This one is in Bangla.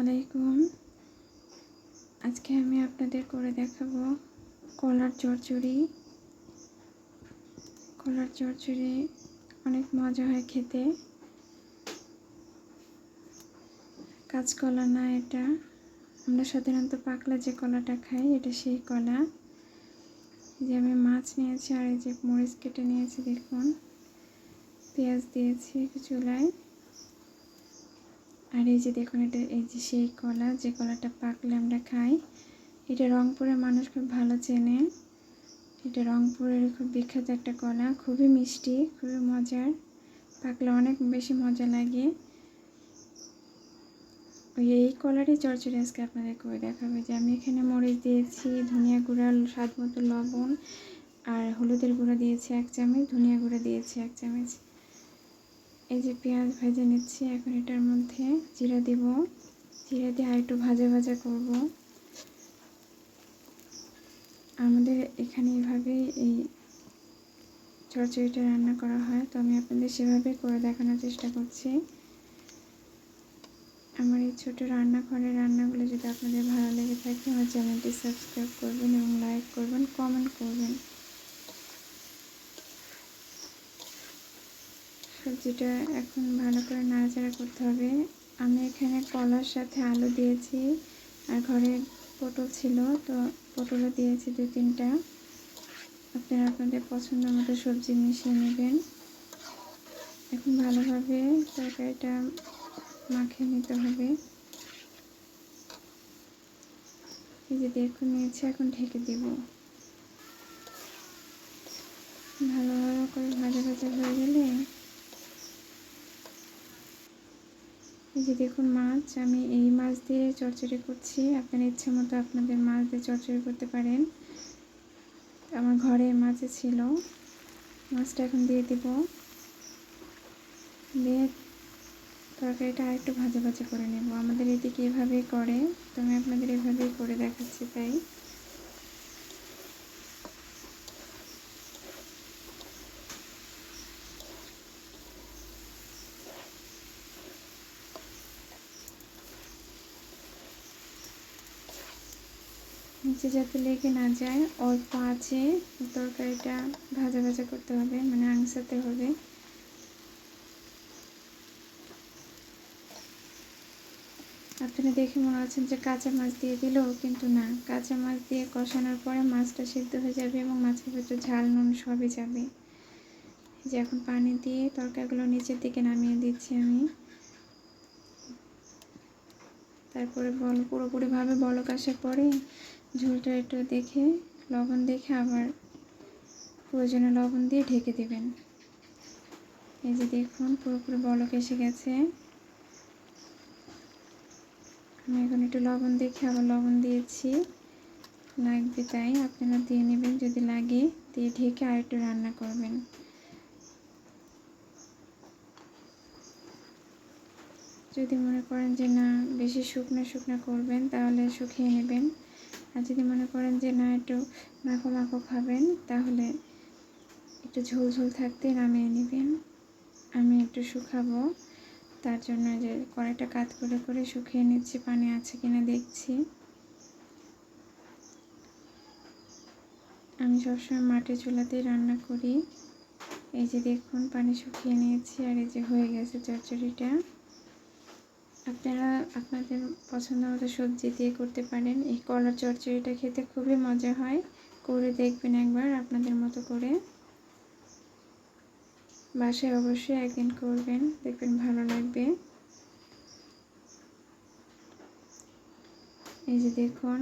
আলাইকুম। আজকে আমি আপনাদের করে দেখাবো কলার চচ্চড়ি। কলার চচ্চড়ি অনেক মজা হয় খেতে। কাঁচকলা না, এটা আমরা সাধারণত পাকলা যে কলাটা খাই, এটা সেই কলা। যে আমি মাছ নিয়েছি আর এই যে মরিচ কেটে নিয়েছি, দেখুন পেঁয়াজ দিয়েছি চুলায়। আর এই যে দেখুন, এটা এই যে সেই কলা, যে কলাটা পাকলে আমরা খাই। এটা রংপুরের মানুষ খুব ভালো চেনে। এটা রংপুরের খুব বিখ্যাত একটা কলা, খুবই মিষ্টি, খুবই মজার, পাকলে অনেক বেশি মজা লাগে। এই কলারই চচ্চড়ি আজকে আপনাদের করে দেখাবে। যে আমি এখানে মরিচ দিয়েছি, ধনিয়া গুঁড়া, স্বাদ মতো লবণ আর হলুদের গুঁড়া দিয়েছি 1 চামচ, ধনিয়া গুঁড়া দিয়েছি 1 চামচ। এই যে পেঁয়াজ ভেজে নিচ্ছি। এখন এটার মধ্যে জিরা দিব, জিরা দিয়ে আর একটু ভাজা ভাজা করব। আমাদের এখানে এইভাবেই এই চচ্চড়িটা রান্না করা হয়, তো আমি আপনাদের সেভাবে করে দেখানোর চেষ্টা করছি। আমার এই ছোটো রান্নাঘরের রান্নাগুলো যদি আপনাদের ভালো লেগে থাকে, আমার চ্যানেলটি সাবস্ক্রাইব করবেন এবং লাইক করবেন, কমেন্ট করবেন। সবজিটা এখন ভালো করে নাড়াচাড়া করতে হবে। আমি এখানে কলার সাথে আলু দিয়েছি, আর ঘরে পটল ছিল, তো পটলও দিয়েছি 2-3টা। আপনারা আপনাদের পছন্দ মতো সবজি মিশিয়ে নেবেন। এখন ভালোভাবে তরকারিটা মাখিয়ে নিতে হবে। এই যে দেখুন নিয়েছি, এখন ঢেকে দেব। ভালো করে ভাজা ভাজা হয়ে গেলে এই যে দেখুন মাছ, আমি এই মাছ দিয়ে চচ্চড়ি করছি। আপনার ইচ্ছে মতো আপনাদের মাছ দিয়ে চচ্চড়ি করতে পারেন। আমার ঘরে মাছ ছিল, মাছটা এখন দিয়ে দিব। দিয়ে তরকারিটা আরেকটু ভাজা ভাজা করে নেব। আমাদের এদিকে এভাবেই করে, তো আমি আপনাদের এভাবেই করে দেখাচ্ছি। তাই নিচে যাতে লেগে না যায়, অল্প আছে তরকারিটা ভাজা ভাজা করতে হবে, মানে আংসাতে হবে। আপনারা দেখে মনে হচ্ছেন যে কাঁচা মাছ দিয়ে দিল, কিন্তু না, কাঁচা মাছ দিয়ে কষানোর পরে মাছটা সিদ্ধ হয়ে যাবে এবং মাছের ভিতরে ঝাল নুন সবই যাবে। যে এখন পানি দিয়ে তরকারিগুলো নিচের দিকে নামিয়ে দিচ্ছি আমি। তারপরে পুরোপুরিভাবে বলক আসার পরে ঝোলটা একটু দেখে, লবণ দেখে আবার প্রয়োজনে লবণ দিয়ে ঢেকে দেবেন। এই যে দেখুন পুরোপুরি বলক এসে গেছে। আমি এখন একটু লবণ দেখে আবার লবণ দিয়েছি, লাগবে তাই আপনারা দিয়ে নেবেন যদি লাগে, দিয়ে ঢেকে আর একটু রান্না করবেন। যদি মনে করেন যে না বেশি শুকনো শুকনো করবেন, তাহলে শুকিয়ে নেবেন। আর যদি মনে করেন যে না একটু মাখো মাখো খাবেন, তাহলে একটু ঝোল ঝোল থাকতে নামিয়ে নেবেন। আমি একটু শুকাবো, তার জন্য যে কড়াইটা কাত করে করে শুকিয়ে নিচ্ছি, পানি আছে কিনা দেখছি। আমি সবসময় মাটির চুলাতেই রান্না করি। এই যে দেখুন পানি শুকিয়ে নিয়েছি, আর এই যে হয়ে গেছে চচ্চড়িটা। আপনারা আপনাদের পছন্দ মতো সবজি দিয়ে করতে পারেন। এই কলার চচ্চড়িটা খেতে খুবই মজা হয়, করে দেখবেন একবার আপনাদের মতো করে। বাসায় অবশ্যই একদিন করবেন, দেখবেন ভালো লাগবে। এই যে দেখুন